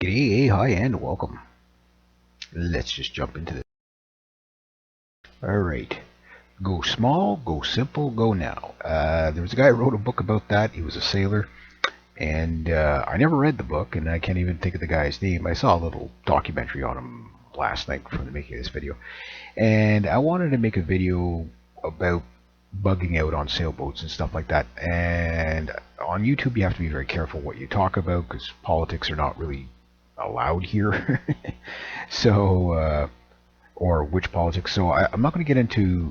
G'day, hey, hi, and welcome. Let's just jump into this. Alright. Go small, go simple, go now. There was a guy who wrote a book about that. He was a sailor. And I never read the book, and I can't even think of the guy's name. I saw a little documentary on him last night from the making of this video. And I wanted to make a video about bugging out on sailboats and stuff like that. And on YouTube, you have to be very careful what you talk about because politics are not really allowed here. So, or which politics. So I'm not going to get into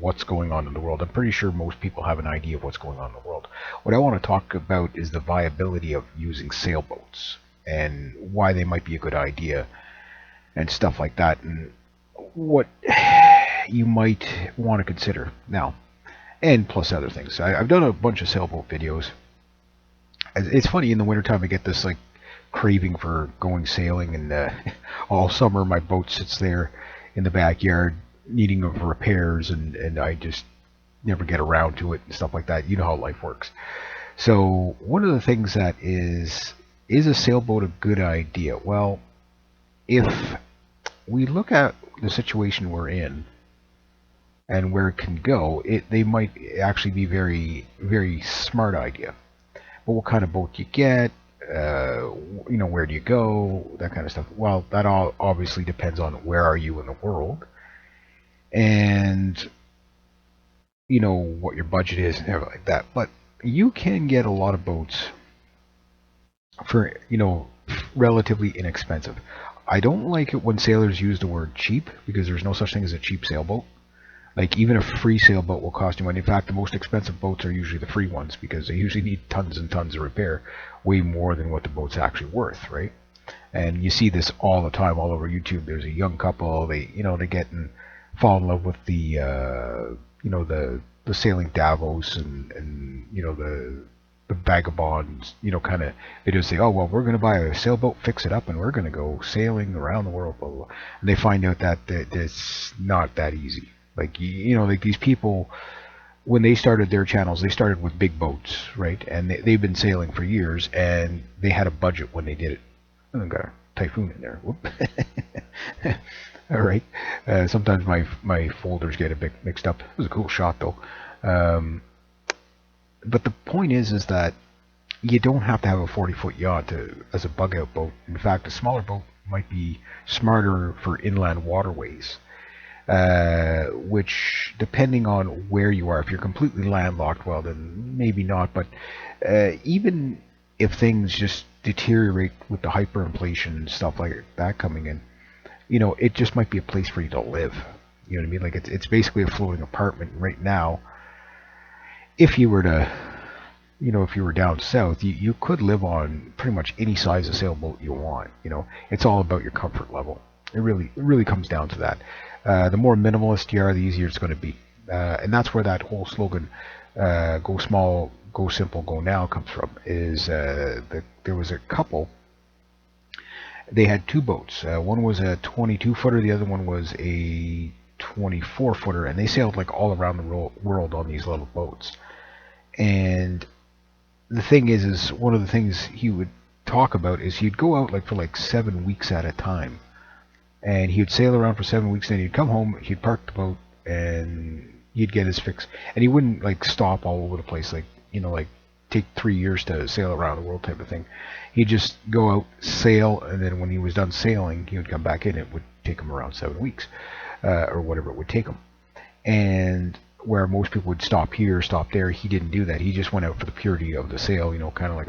what's going on in the world. I'm pretty sure most people have an idea of what's going on in the world. What I want to talk about is the viability of using sailboats and why they might be a good idea and stuff like that, and what you might want to consider now, and plus other things. I've done a bunch of sailboat videos. It's funny, in the wintertime I get this like craving for going sailing, and all summer my boat sits there in the backyard needing of repairs, and I just never get around to it and stuff like that. You know how life works. So one of the things that is a sailboat a good idea? Well, if we look at the situation we're in and where it can go, they might actually be very, very smart idea. But what kind of boat you get, where do you go, that kind of stuff. Well, that all obviously depends on where are you in the world, and what your budget is and everything like that. But you can get a lot of boats for relatively inexpensive. I don't like it when sailors use the word cheap, because there's no such thing as a cheap sailboat. Like, even a free sailboat will cost you money. In fact, the most expensive boats are usually the free ones, because they usually need tons and tons of repair, way more than what the boat's actually worth, right? And you see this all the time all over YouTube. There's a young couple, they get and fall in love with the sailing Davos, and the vagabonds, kind of, they just say, oh, well, we're going to buy a sailboat, fix it up, and we're going to go sailing around the world, blah, blah, blah. And they find out that it's not that easy. Like, like these people, when they started their channels, they started with big boats, right? And they've been sailing for years, and they had a budget when they did it. Oh, I got a typhoon in there. Whoop. All right. Sometimes my folders get a bit mixed up. It was a cool shot, though. But the point is that you don't have to have a 40-foot yacht as a bug-out boat. In fact, a smaller boat might be smarter for inland waterways. Which, depending on where you are, if you're completely landlocked, well, then maybe not. But even if things just deteriorate with the hyperinflation and stuff like that coming in, it just might be a place for you to live. You know what I mean? Like, it's basically a floating apartment right now. If you were to, if you were down south, you could live on pretty much any size of sailboat you want. It's all about your comfort level. It really comes down to that. The more minimalist you are, the easier it's going to be. And that's where that whole slogan, go small, go simple, go now, comes from. There was a couple, they had two boats. One was a 22-footer, the other one was a 24-footer, and they sailed like all around the world on these little boats. And the thing is one of the things he would talk about is he'd go out for 7 weeks at a time. And he'd sail around for 7 weeks, and then he'd come home, he'd park the boat, and he'd get his fix. And he wouldn't stop all over the place, take 3 years to sail around the world type of thing. He'd just go out, sail, and then when he was done sailing, he would come back in. It would take him around 7 weeks, or whatever it would take him. And where most people would stop here, stop there, he didn't do that. He just went out for the purity of the sail, kind of like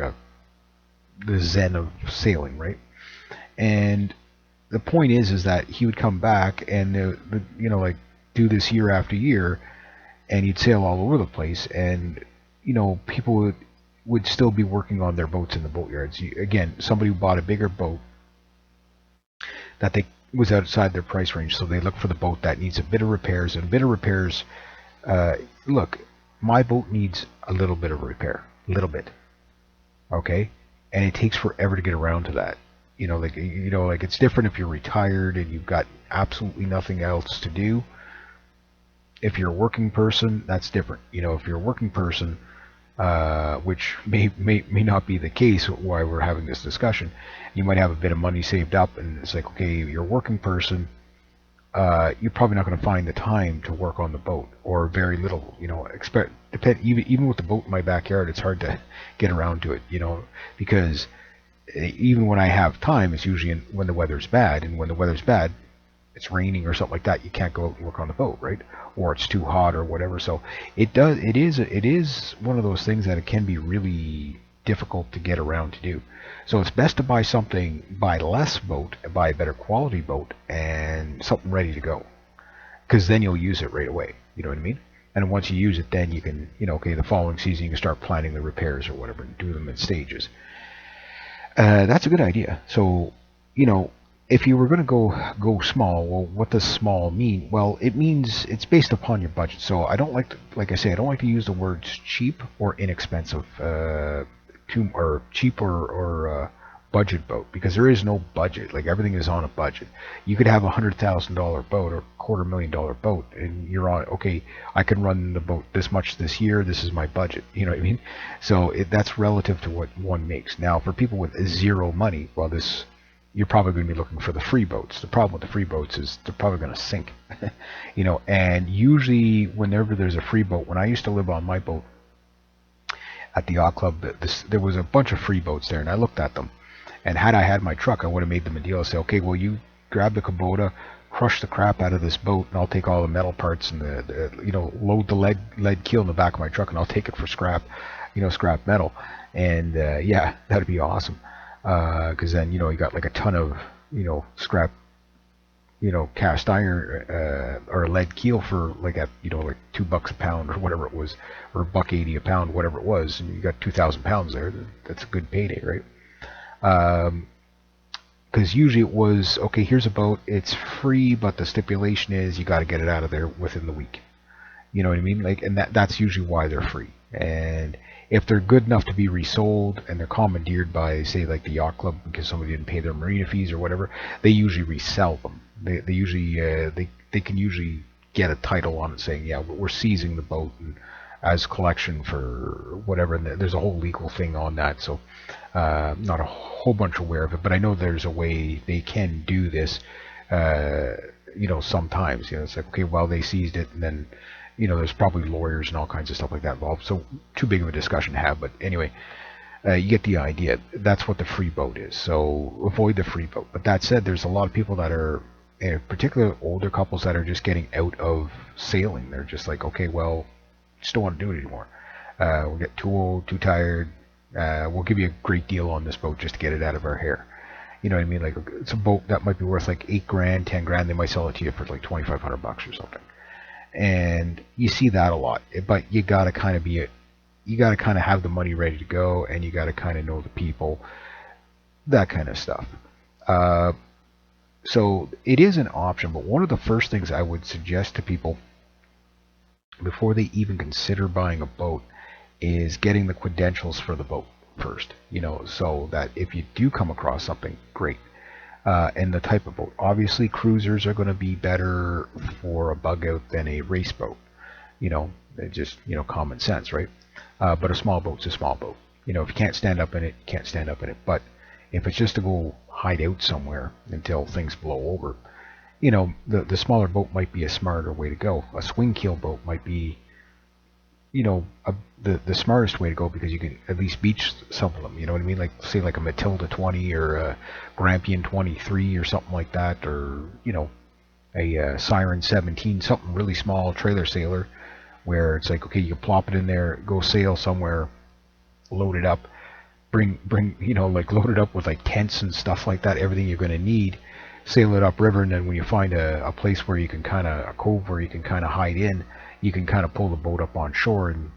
the zen of sailing, right? And the point is that he would come back and do this year after year, and he'd sail all over the place, and people would still be working on their boats in the boatyards. Again, somebody who bought a bigger boat that was outside their price range, so they look for the boat that needs a bit of repairs. And a bit of repairs, look, my boat needs a little bit of repair, okay, and it takes forever to get around to that. It's different if you're retired and you've got absolutely nothing else to do. If you're a working person, that's different. If you're a working person, which may not be the case why we're having this discussion. You might have a bit of money saved up, and it's like, okay, you're a working person. You're probably not going to find the time to work on the boat, or very little. Even with the boat in my backyard, it's hard to get around to it. Because even when I have time, it's usually when the weather's bad, and when the weather's bad, it's raining or something like that, you can't go out and work on the boat, right? Or it's too hot or whatever. So it is one of those things that it can be really difficult to get around to do. So it's best to buy less boat, and buy a better quality boat, and something ready to go, because then you'll use it right away. You know what I mean? And once you use it, then you can, okay, the following season you can start planning the repairs or whatever, and do them in stages. That's a good idea. So, if you were going to go small, well, what does small mean? Well, it means it's based upon your budget. So I don't like to, like I say, I don't like to use the words cheap or inexpensive, or cheap or budget boat, because there is no budget. Like, everything is on a budget. You could have $100,000 boat or $250,000 boat, and you're on, okay, I can run the boat this much this year. This is my budget. You know what I mean? So that's relative to what one makes. Now, for people with zero money, well, you're probably going to be looking for the free boats. The problem with the free boats is they're probably going to sink. And usually whenever there's a free boat, when I used to live on my boat at the yacht club, there was a bunch of free boats there, and I looked at them. And had I had my truck, I would have made them a deal. I say, okay, well, you grab the Kubota, crush the crap out of this boat, and I'll take all the metal parts and load the lead keel in the back of my truck, and I'll take it for scrap, scrap metal. And yeah, that'd be awesome. Because then you got like a ton of scrap, cast iron or lead keel for like like $2 a pound or whatever it was, or $1.80 a pound, whatever it was, and you got 2,000 pounds there. That's a good payday, right? Because usually it was, okay, here's a boat, it's free, but the stipulation is you got to get it out of there within the week. You know what I mean? Like, and that's usually why they're free. And if they're good enough to be resold, and they're commandeered by, say, like the yacht club, because somebody didn't pay their marina fees or whatever, they usually resell them. They usually they can usually get a title on it saying, yeah, we're seizing the boat and as collection for whatever. And there's a whole legal thing on that. So not a whole bunch aware of it, but I know there's a way they can do this. Sometimes it's like, okay, well, they seized it, and then there's probably lawyers and all kinds of stuff like that involved. So too big of a discussion to have. But anyway, you get the idea. That's what the free boat is. So avoid the free boat. But that said, there's a lot of people that are, in particular older couples, that are just getting out of sailing. They're just like, okay, well, just don't want to do it anymore. We'll get too old, too tired. We'll give you a great deal on this boat just to get it out of our hair. You know what I mean? Like, it's a boat that might be worth like $8,000, $10,000. They might sell it to you for like $2,500 or something. And you see that a lot. But you gotta kind of have the money ready to go, and you gotta kind of know the people, that kind of stuff. So it is an option, but one of the first things I would suggest to people before they even consider buying a boat is getting the credentials for the boat first, so that if you do come across something great, and the type of boat. Obviously, cruisers are going to be better for a bug out than a race boat. Just common sense, right? But a small boat's a small boat. If you can't stand up in it, you can't stand up in it. But if it's just to go hide out somewhere until things blow over, the smaller boat might be a smarter way to go. A swing keel boat might be, the smartest way to go, because you can at least beach some of them. You know what I mean? Like, say, like a Matilda 20 or a Grampian 23 or something like that, or a Siren 17, something really small, trailer sailor, where it's like, okay, you plop it in there, go sail somewhere, load it up, bring like load it up with like tents and stuff like that, everything you're going to need, sail it upriver, and then when you find a place where you can a cove where you can kind of hide in, you can kind of pull the boat up on shore and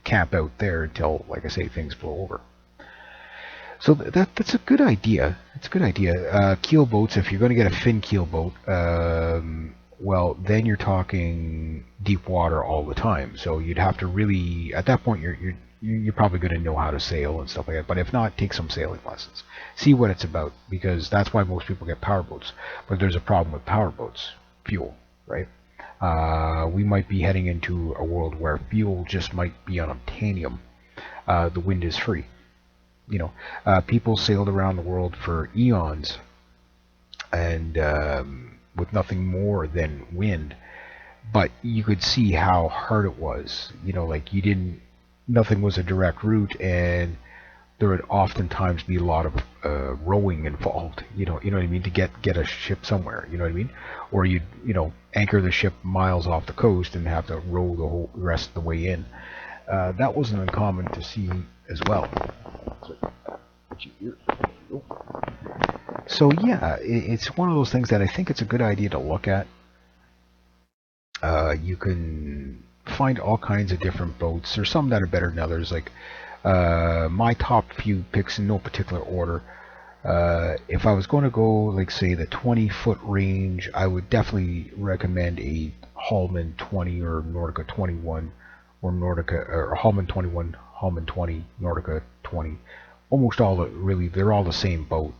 camp out there until, like I say, things blow over. So that's a good idea. It's a good idea. Keel boats, if you're going to get a fin keel boat, well, then you're talking deep water all the time. So you'd have to really, at that point, you're probably going to know how to sail and stuff like that. But if not, take some sailing lessons. See what it's about, because that's why most people get power boats. But there's a problem with power boats: fuel, right? We might be heading into a world where fuel just might be on titanium. The wind is free. People sailed around the world for eons, and with nothing more than wind. But you could see how hard it was. Like nothing was a direct route, and there would oftentimes be a lot of rowing involved. You know what I mean, to get a ship somewhere. You know what I mean, or you'd anchor the ship miles off the coast and have to row the whole rest of the way in. That wasn't uncommon to see as well. So yeah, it's one of those things that I think it's a good idea to look at. You can find all kinds of different boats. There's some that are better than others. Like my top few picks in no particular order. If I was going to go, like say the 20-foot range, I would definitely recommend a Hallman 20 or Nordica 21, or Hallman 21, Hallman 20, Nordica 20. Almost all really, they're all the same boat,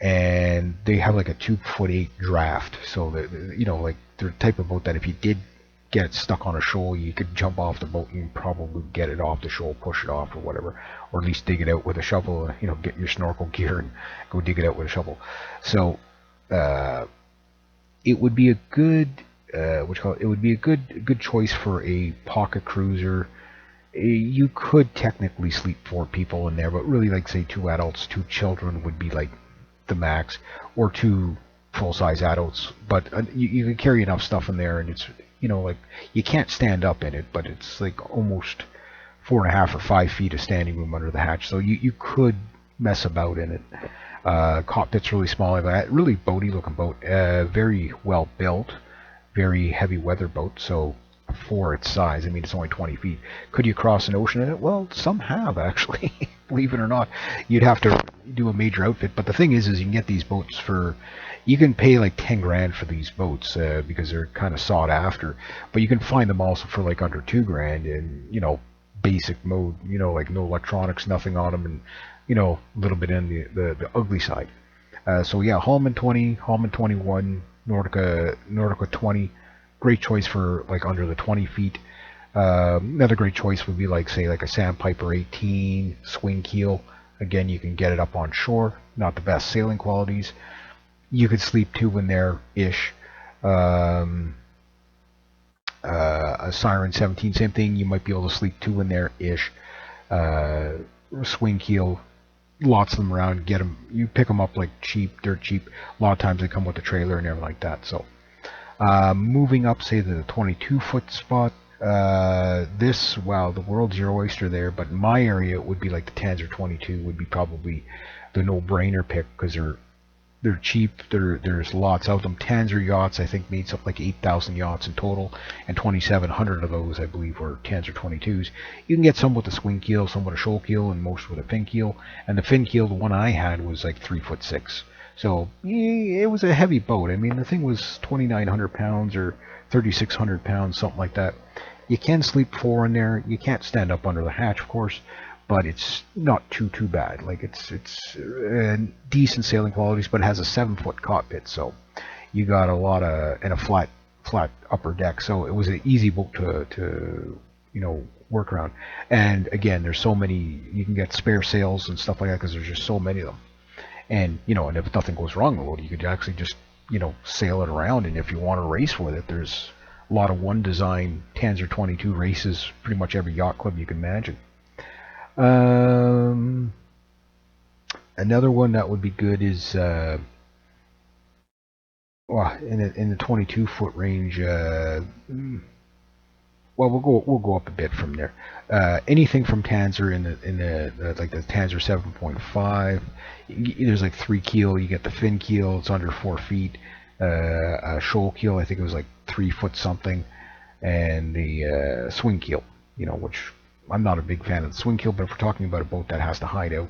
and they have like a 2'8" draft. So like they're the type of boat that if you did get stuck on a shoal, you could jump off the boat and probably get it off the shoal, push it off or whatever, or at least dig it out with a shovel. Get your snorkel gear and go dig it out with a shovel. So it would be a good it would be a good choice for a pocket cruiser. You could technically sleep 4 people in there, but really, like say 2 adults, 2 children would be like the max, or 2 full-size adults. But you can carry enough stuff in there, and it's like you can't stand up in it, but it's like almost 4.5 or 5 feet of standing room under the hatch, so you could mess about in it. Cockpit's really small, but really boaty looking boat, very well built, very heavy weather boat. So for its size, I mean, it's only 20 feet. Could you cross an ocean in it? Well, some have actually. Believe it or not, you'd have to do a major outfit. But the thing is you can get these boats for, you can pay like 10 grand for these boats because they're kind of sought after. But you can find them also for like under 2 grand in basic mode. Like no electronics, nothing on them, and a little bit in the ugly side. So yeah, Hallman 20, Hallman 21, Nordica 20. Great choice for like under the 20 feet. Another great choice would be like say like a Sandpiper 18 swing keel. Again, you can get it up on shore. Not the best sailing qualities. You could sleep 2 in there ish. A Siren 17, same thing. You might be able to sleep 2 in there ish. Swing keel, lots of them around. Get them. You pick them up like cheap, dirt cheap. A lot of times they come with a trailer and everything like that. So. Moving up, say, to the 22-foot spot, the world's your oyster there, but in my area it would be like the Tanzer 22 would be probably the no-brainer pick, because they're cheap, there's lots of them. Tanzer yachts, I think, made something like 8,000 yachts in total, and 2,700 of those, I believe, were Tanzer 22s. You can get some with a swing keel, some with a shoal keel, and most with a fin keel, and the fin keel, the one I had, was like 3'6". So it was a heavy boat. I mean, the thing was 2,900 pounds or 3,600 pounds, something like that. You can sleep 4 in there. You can't stand up under the hatch, of course, but it's not too bad. Like it's decent sailing qualities, but it has a 7-foot cockpit, so you got a lot of, and a flat upper deck. So it was an easy boat to work around. And again, there's so many. You can get spare sails and stuff like that because there's just so many of them. And and if nothing goes wrong with it, you could actually just sail it around. And if you want to race with it, there's a lot of one design Tanzer 22 races, pretty much every yacht club you can imagine. Another one that would be good is in the 22-foot range. Well, we'll go up a bit from there. Anything from Tanzer in the like the Tanzer 7.5. There's like 3 keel. You get the fin keel. It's under 4 feet. A shoal keel, I think it was like 3 foot something, and the swing keel. Which I'm not a big fan of the swing keel, but if we're talking about a boat that has to hide out,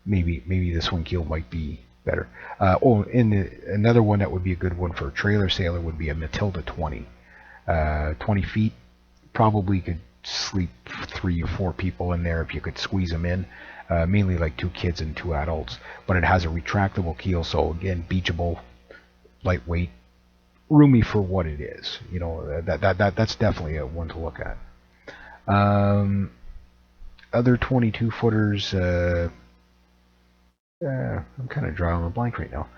maybe the swing keel might be better. Another one that would be a good one for a trailer sailor would be a Matilda 20. 20 feet. Probably could sleep 3 or 4 people in there if you could squeeze them in. Mainly like 2 kids and 2 adults. But it has a retractable keel, so again, beachable, lightweight, roomy for what it is. You know, that's definitely a one to look at. Other 22 footers. I'm kind of drawing a blank right now.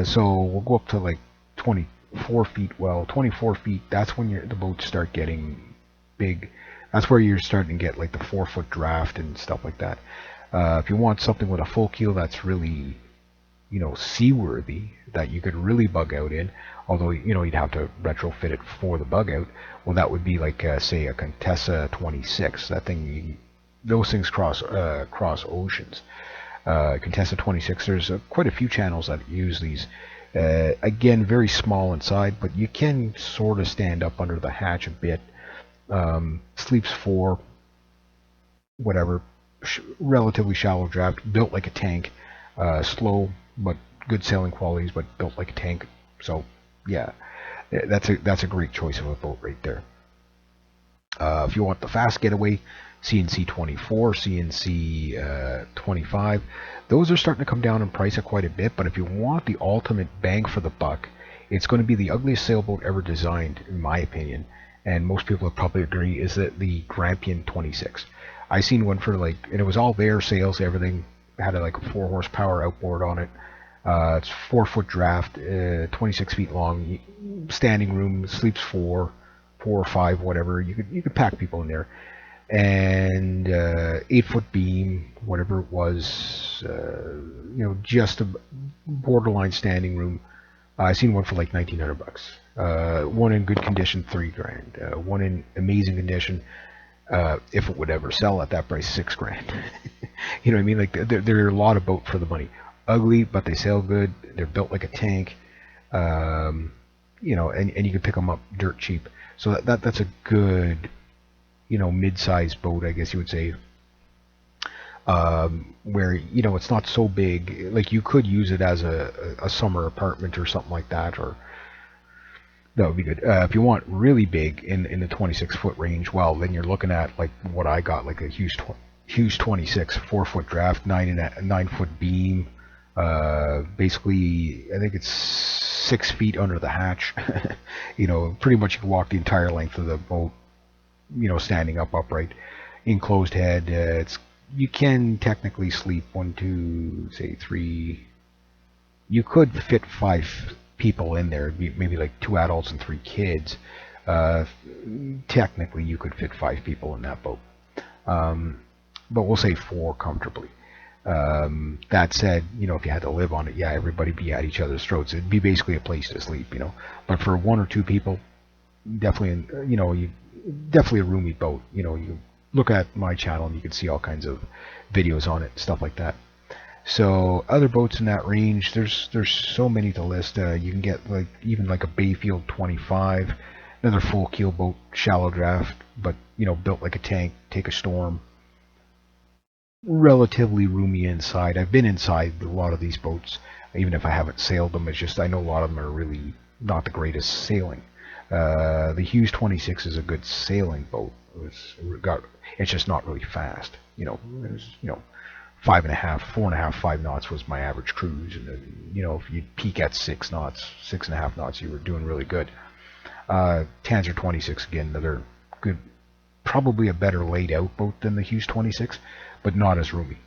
So we'll go up to like 24 feet. Well, 24 feet. That's when the boats start getting big. That's where you're starting to get like the 4-foot draft and stuff like that. If you want something with a full keel that's really, you know, seaworthy, that you could really bug out in, although, you know, you'd have to retrofit it for the bug out. Well, that would be like, say, a Contessa 26. That thing, those things cross oceans. Contessa 26. There's quite a few channels that use these. Again, very small inside, but you can sort of stand up under the hatch a bit. Sleeps 4, whatever, relatively shallow draft, built like a tank, slow but good sailing qualities, but built like a tank. So yeah, that's a great choice of a boat right there. If you want the fast getaway, CNC 24, CNC 25, those are starting to come down in price quite a bit. But if you want the ultimate bang for the buck, it's going to be the ugliest sailboat ever designed, in my opinion, and most people would probably agree, is that the Grampian 26. I seen one for like, and it was all there, sails, everything. It had like a 4 horsepower outboard on it. It's 4-foot draft, 26 feet long, standing room, sleeps 4 or 5, whatever. You could pack people in there, and 8-foot beam, whatever it was. You know, just a borderline standing room. I seen one for like $1,900. One in good condition, $3,000. One in amazing condition, if it would ever sell at that price, $6,000. You know what I mean? Like they're a lot of boat for the money. Ugly, but they sail good. They're built like a tank. You know, and you can pick them up dirt cheap. So that's a good, you know, mid-sized boat, I guess you would say. Where, you know, it's not so big. Like you could use it as a summer apartment or something like that, or that would be good. If you want really big in the 26-foot range, well, then you're looking at like what I got, like a Hughes 26, 4-foot draft, 9-foot beam. Basically, I think it's 6 feet under the hatch. You know, pretty much you can walk the entire length of the boat, you know, standing up upright. Enclosed head. You can technically sleep 1, 2, say 3. You could fit 5 people in there, maybe like 2 adults and 3 kids. Technically, you could fit 5 people in that boat, but we'll say 4 comfortably. That said, you know, if you had to live on it, yeah, everybody be at each other's throats. It'd be basically a place to sleep, you know. But for 1 or 2 people, definitely, you know, definitely a roomy boat. You know, you look at my channel and you can see all kinds of videos on it, stuff like that. So other boats in that range, there's so many to list. You can get like even like a Bayfield 25, another full keel boat, shallow draft, but you know, built like a tank, take a storm. Relatively roomy inside. I've been inside a lot of these boats, even if I haven't sailed them. It's just I know a lot of them are really not the greatest sailing. The Hughes 26 is a good sailing boat. It's just not really fast. You know, there's, you know, 5.5, 4.5, 5 knots was my average cruise, and then, you know, if you peak at 6 knots, 6.5 knots, you were doing really good. Tanzer 26 again, another good, probably a better laid out boat than the Hughes 26, but not as roomy.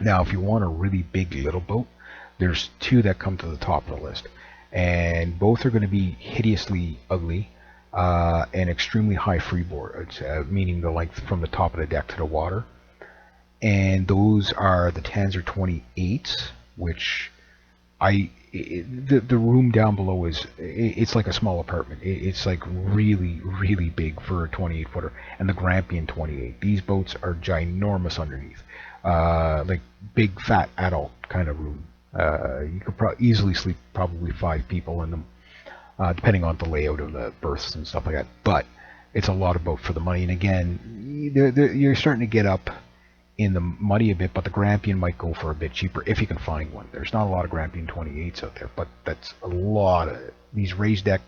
Now, if you want a really big little boat, there's 2 that come to the top of the list, and both are going to be hideously ugly and extremely high freeboard, meaning the length from the top of the deck to the water. And those are the Tanzer 28s, which the room down below it's like a small apartment. It's like really, really big for a 28 footer. And the Grampian 28. These boats are ginormous underneath. Like big fat adult kind of room. You could easily sleep probably 5 people in them, depending on the layout of the berths and stuff like that. But it's a lot of boat for the money. And again, you're starting to get up in the money a bit, but the Grampian might go for a bit cheaper if you can find one. There's not a lot of Grampian 28s out there, but that's a lot of these raised deck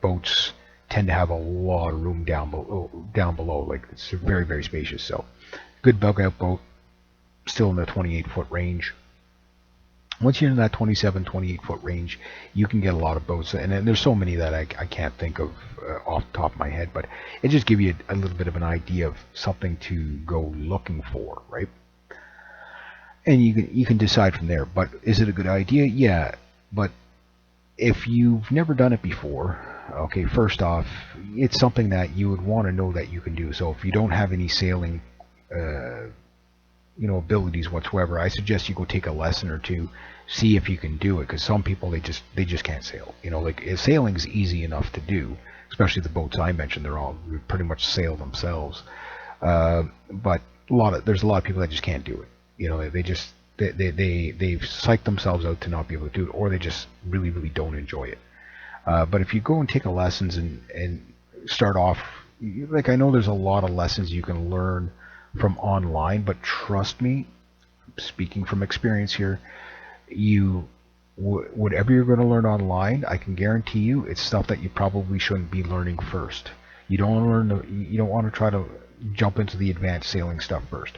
boats tend to have a lot of room down below. Like it's very, very spacious. So good bug out boat, still in the 28-foot range. Once you're in that 27, 28 foot range, you can get a lot of boats, and there's so many that I can't think of off the top of my head, but it just gives you a little bit of an idea of something to go looking for, right? And you can decide from there. But is it a good idea? Yeah, but if you've never done it before, okay, first off, it's something that you would want to know that you can do. So if you don't have any sailing uh, abilities whatsoever, I suggest you go take a lesson or two, see if you can do it, because some people they just can't sail. Like sailing's easy enough to do, especially the boats I mentioned. They're all pretty much sail themselves. But there's a lot of people that just can't do it. They just they've psyched themselves out to not be able to do it, or they just really really don't enjoy it. But if you go and take a lessons and start off, like I know there's a lot of lessons you can learn from online, but trust me, speaking from experience here, you whatever you're going to learn online, I can guarantee you it's stuff that you probably shouldn't be learning first. You don't want to try to jump into the advanced sailing stuff first.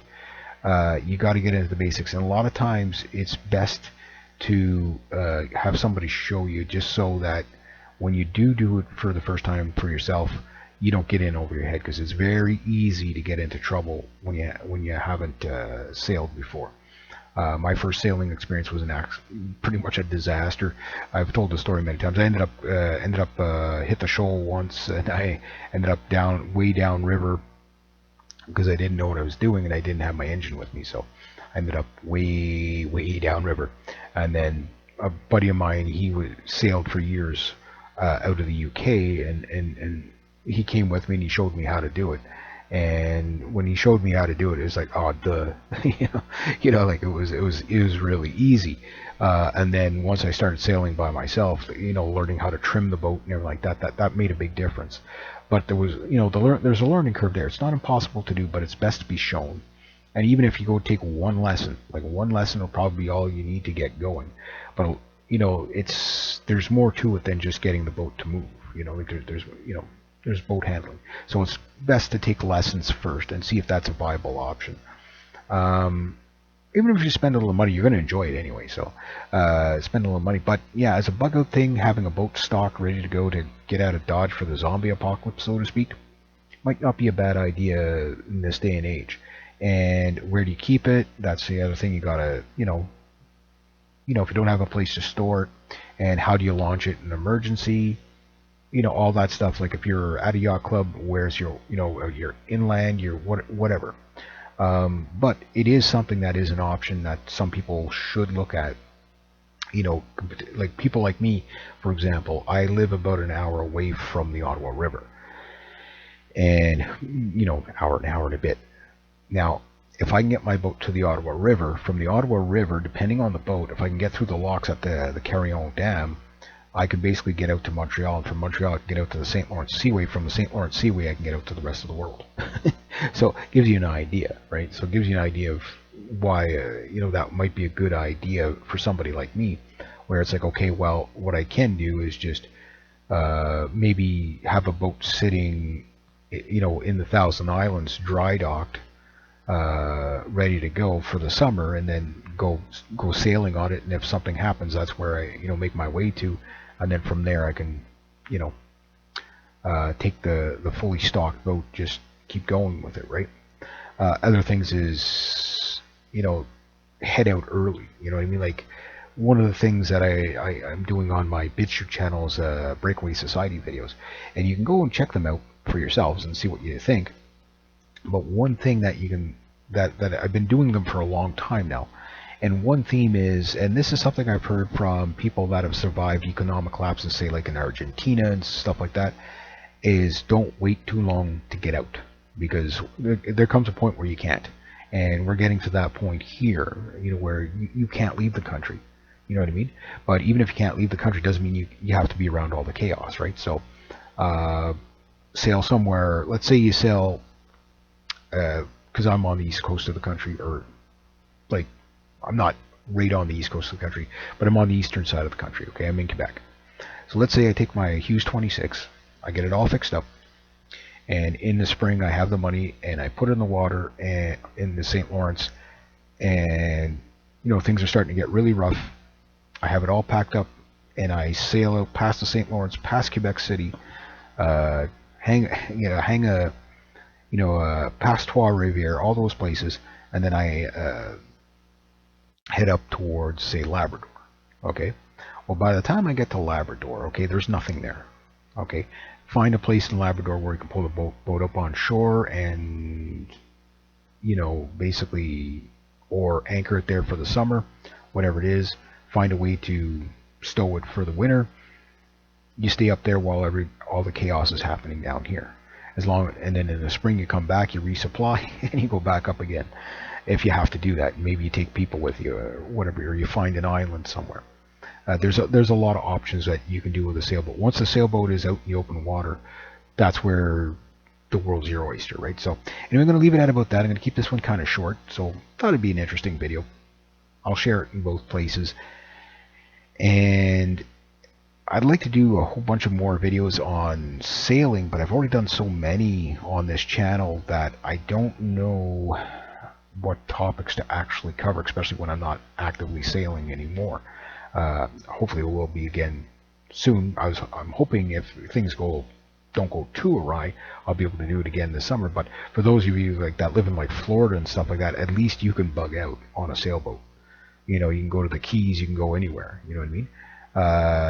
You got to get into the basics, and a lot of times it's best to have somebody show you, just so that when you do it for the first time for yourself, you don't get in over your head, because it's very easy to get into trouble when you haven't sailed before. My first sailing experience was pretty much a disaster. I've told the story many times. I ended up hit the shoal once, and I ended up way down river, because I didn't know what I was doing and I didn't have my engine with me. So I ended up way down river. And then a buddy of mine, sailed for years out of the UK, and he came with me and he showed me how to do it. And when he showed me how to do it, it was like, oh, duh, like it was really easy. And then once I started sailing by myself, learning how to trim the boat and everything like that made a big difference. But there was, there's a learning curve there. It's not impossible to do, but it's best to be shown. And even if you go take one lesson, like one lesson will probably be all you need to get going. But there's more to it than just getting the boat to move. Like there's boat handling. So it's best to take lessons first and see if that's a viable option. Even if you spend a little money, you're going to enjoy it anyway. So spend a little money. But yeah, as a bug out thing, having a boat stock ready to go to get out of Dodge for the zombie apocalypse, so to speak, might not be a bad idea in this day and age. And where do you keep it? That's the other thing. You gotta, if you don't have a place to store it, and how do you launch it in an emergency? All that stuff. Like if you're at a yacht club, where's your inland, your whatever. But it is something that is an option that some people should look at. Like people like me, for example, I live about an hour away from the Ottawa River, and an hour and a bit. Now, if I can get my boat to the Ottawa River, from the Ottawa River, depending on the boat, if I can get through the locks at the Carillon Dam, I can basically get out to Montreal, and from Montreal I can get out to the St. Lawrence Seaway. From the St. Lawrence Seaway I can get out to the rest of the world. So it gives you an idea, right? So it gives you an idea of why that might be a good idea for somebody like me, where it's like, okay, well, what I can do is just maybe have a boat sitting in the Thousand Islands dry docked, ready to go for the summer, and then go sailing on it. And if something happens, that's where I make my way to, and then from there I can take the fully stocked boat, just keep going with it, right? Other things is head out early. You know what I mean? Like one of the things that I'm doing on my BitChute channel is Breakaway Society videos, and you can go and check them out for yourselves and see what you think. But one thing that that I've been doing them for a long time now, and one theme is, and this is something I've heard from people that have survived economic collapses, say like in Argentina and stuff like that, is don't wait too long to get out, because there comes a point where you can't, and we're getting to that point here, where you can't leave the country. You know what I mean? But even if you can't leave the country, doesn't mean you have to be around all the chaos, right? So sail somewhere. Let's say you sail, because I'm on the east coast of the country, or like I'm not right on the east coast of the country, but I'm on the eastern side of the country. Okay, I'm in Quebec. So let's say I take my Hughes 26, I get it all fixed up, and in the spring I have the money and I put it in the water and in the St. Lawrence, and things are starting to get really rough, I have it all packed up, and I sail out past the St. Lawrence, past Quebec City, uh, hang a past Trois-Rivières, all those places, and then I head up towards, say, Labrador. Okay. Well, by the time I get to Labrador, okay, there's nothing there. Okay. Find a place in Labrador where you can pull the boat up on shore and, basically, or anchor it there for the summer, whatever it is. Find a way to stow it for the winter. You stay up there while all the chaos is happening down here. And then in the spring you come back, you resupply, and you go back up again. If you have to do that, maybe you take people with you, or whatever, or you find an island somewhere. There's a lot of options that you can do with a sailboat. Once the sailboat is out in the open water, that's where the world's your oyster, right? So anyway, I'm going to leave it at about that. I'm going to keep this one kind of short, so thought it'd be an interesting video. I'll share it in both places, and I'd like to do a whole bunch of more videos on sailing, but I've already done so many on this channel that I don't know what topics to actually cover, especially when I'm not actively sailing anymore. Hopefully it will be again soon. I'm hoping if things don't go too awry, I'll be able to do it again this summer. But for those of you like that live in like Florida and stuff like that, at least you can bug out on a sailboat. You can go to the Keys, you can go anywhere. You know what I mean?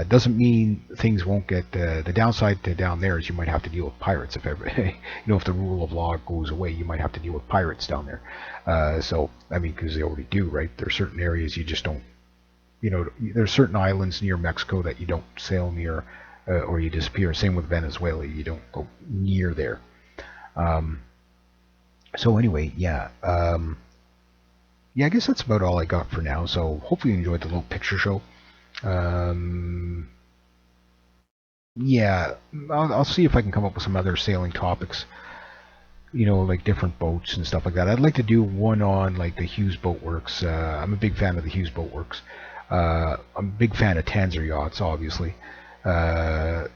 Doesn't mean things won't get. The downside to down there is you might have to deal with pirates if ever, if the rule of law goes away, you might have to deal with pirates down there. So I mean, because they already do, right? There are certain areas you just don't. There's certain islands near Mexico that you don't sail near, or you disappear. Same with Venezuela, you don't go near there. So anyway, yeah. Yeah, I guess that's about all I got for now. So hopefully you enjoyed the little picture show. Yeah, I'll see if I can come up with some other sailing topics. Like different boats and stuff like that. I'd like to do one on like the Hughes Boat Works. I'm a big fan of the Hughes Boat Works. I'm a big fan of Tanzer yachts, obviously. The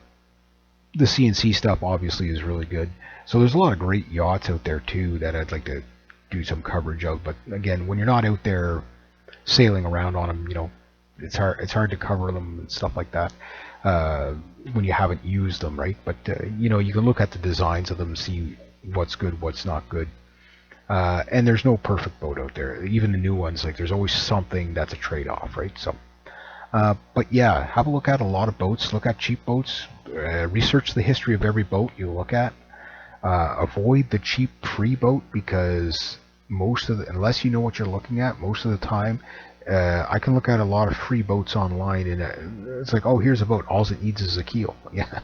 CNC stuff obviously is really good. So there's a lot of great yachts out there too that I'd like to do some coverage of. But again, when you're not out there sailing around on them, it's hard to cover them and stuff like that when you haven't used them, right? But you can look at the designs of them, see what's good, what's not good. And there's no perfect boat out there. Even the new ones, like there's always something that's a trade-off, right? So, but yeah, have a look at a lot of boats. Look at cheap boats. Research the history of every boat you look at. Avoid the cheap free boat because unless you know what you're looking at, most of the time, I can look at a lot of free boats online, and it's like, oh, here's a boat. All it needs is a keel. Yeah,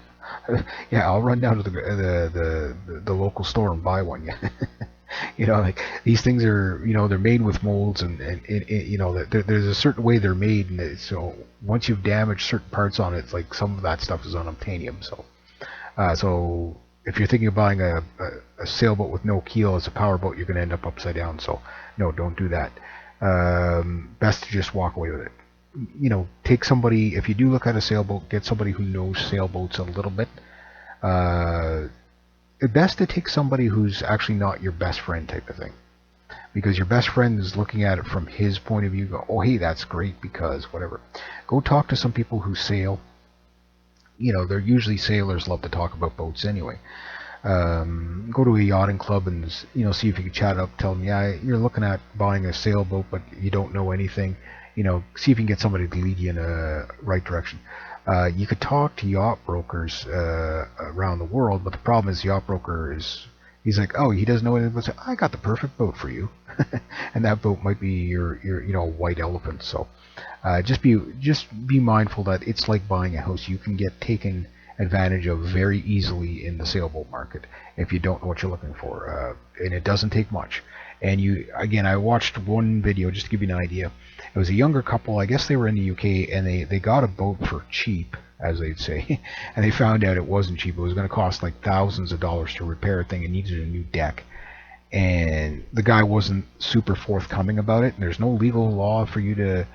yeah. I'll run down to the local store and buy one. Yeah. Like these things are, they're made with molds, and there's a certain way they're made, and so once you've damaged certain parts on it, it's like some of that stuff is unobtainium. So if you're thinking of buying a sailboat with no keel as a power boat, you're going to end up upside down. So no, don't do that. Best to just walk away with it. Take somebody, if you do look at a sailboat, get somebody who knows sailboats a little bit. Best to take somebody who's actually not your best friend type of thing. Because your best friend is looking at it from his point of view, go, oh hey, that's great because whatever. Go talk to some people who sail. They're usually sailors love to talk about boats anyway. Go to a yachting club and see if you can chat up. Tell them, yeah, you're looking at buying a sailboat, but you don't know anything. See if you can get somebody to lead you in a right direction. You could talk to yacht brokers around the world, but the problem is the yacht broker he's like, oh, he doesn't know anything. But say, I got the perfect boat for you, and that boat might be your white elephant. So just be mindful that it's like buying a house. You can get taken advantage of very easily in the sailboat market if you don't know what you're looking for, and it doesn't take much. And I watched one video just to give you an idea. It was a younger couple, I guess they were in the UK, and they got a boat for cheap, as they'd say, and they found out it wasn't cheap. It was going to cost like thousands of dollars to repair a thing. It needed a new deck, and the guy wasn't super forthcoming about it. And there's no legal law for you to,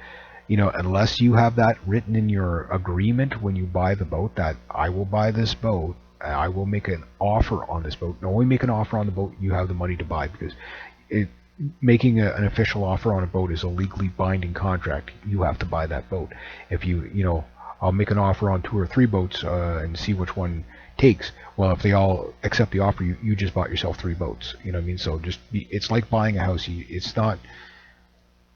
unless you have that written in your agreement when you buy the boat, that I will buy this boat, I will make an offer on this boat. And only make an offer on the boat you have the money to buy, because making an official offer on a boat is a legally binding contract. You have to buy that boat. If I'll make an offer on 2 or 3 boats and see which one takes. Well, if they all accept the offer, you just bought yourself 3 boats. You know what I mean? So it's like buying a house. It's not,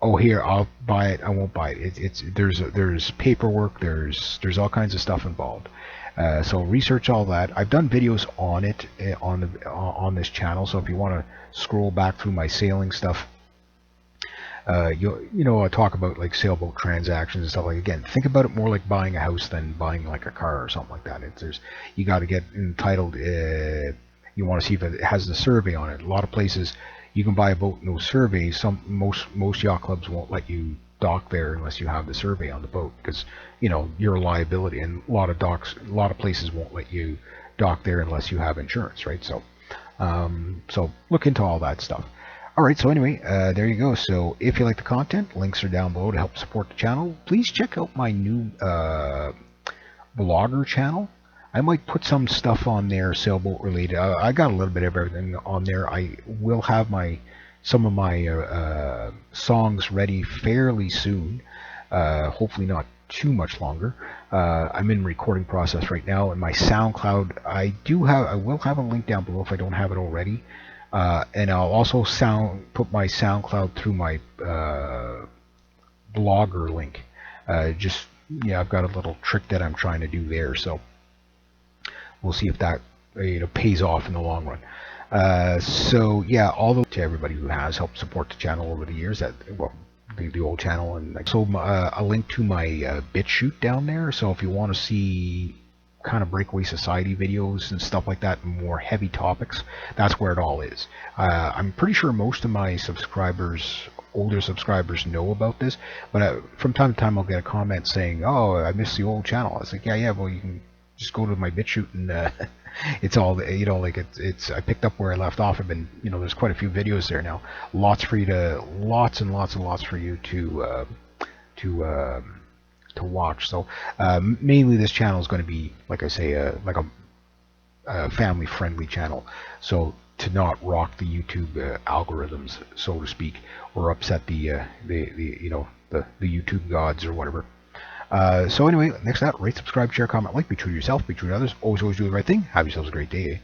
oh, here, I'll buy it, I won't buy it. There's paperwork, there's all kinds of stuff involved. So research all that. I've done videos on it on this channel. So if you want to scroll back through my sailing stuff, I talk about like sailboat transactions and stuff. Like, again, think about it more like buying a house than buying like a car or something like that. You got to get entitled. You want to see if it has the survey on it. A lot of places you can buy a boat no survey. Most yacht clubs won't let you dock there unless you have the survey on the boat, because you're a liability, and a lot of places won't let you dock there unless you have insurance, right? So look into all that stuff. Alright, so anyway, there you go. So if you like the content, links are down below to help support the channel. Please check out my new blogger channel. I might put some stuff on there sailboat related. I got a little bit of everything on there. I will have some of my songs ready fairly soon. Hopefully not too much longer. I'm in recording process right now, and my SoundCloud, I will have a link down below if I don't have it already. And I'll also put my SoundCloud through my blogger link. I've got a little trick that I'm trying to do there, so we'll see if that pays off in the long run. To everybody who has helped support the channel over the years, the old channel, and a link to my BitChute down there. So if you want to see kind of breakaway society videos and stuff like that, more heavy topics, that's where it all is. I'm pretty sure most of my older subscribers know about this, but from time to time I'll get a comment saying, oh, I missed the old channel. I was like, yeah, well, you can just go to my BitChute and it's all, it's I picked up where I left off. I've been, there's quite a few videos there now, lots and lots for you to watch. So mainly this channel is going to be, like I say, like a family friendly channel, so to not rock the YouTube algorithms, so to speak, or upset the YouTube gods or whatever. So anyway, next up, rate, subscribe, share, comment, like, be true to yourself, be true to others, always do the right thing. Have yourselves a great day.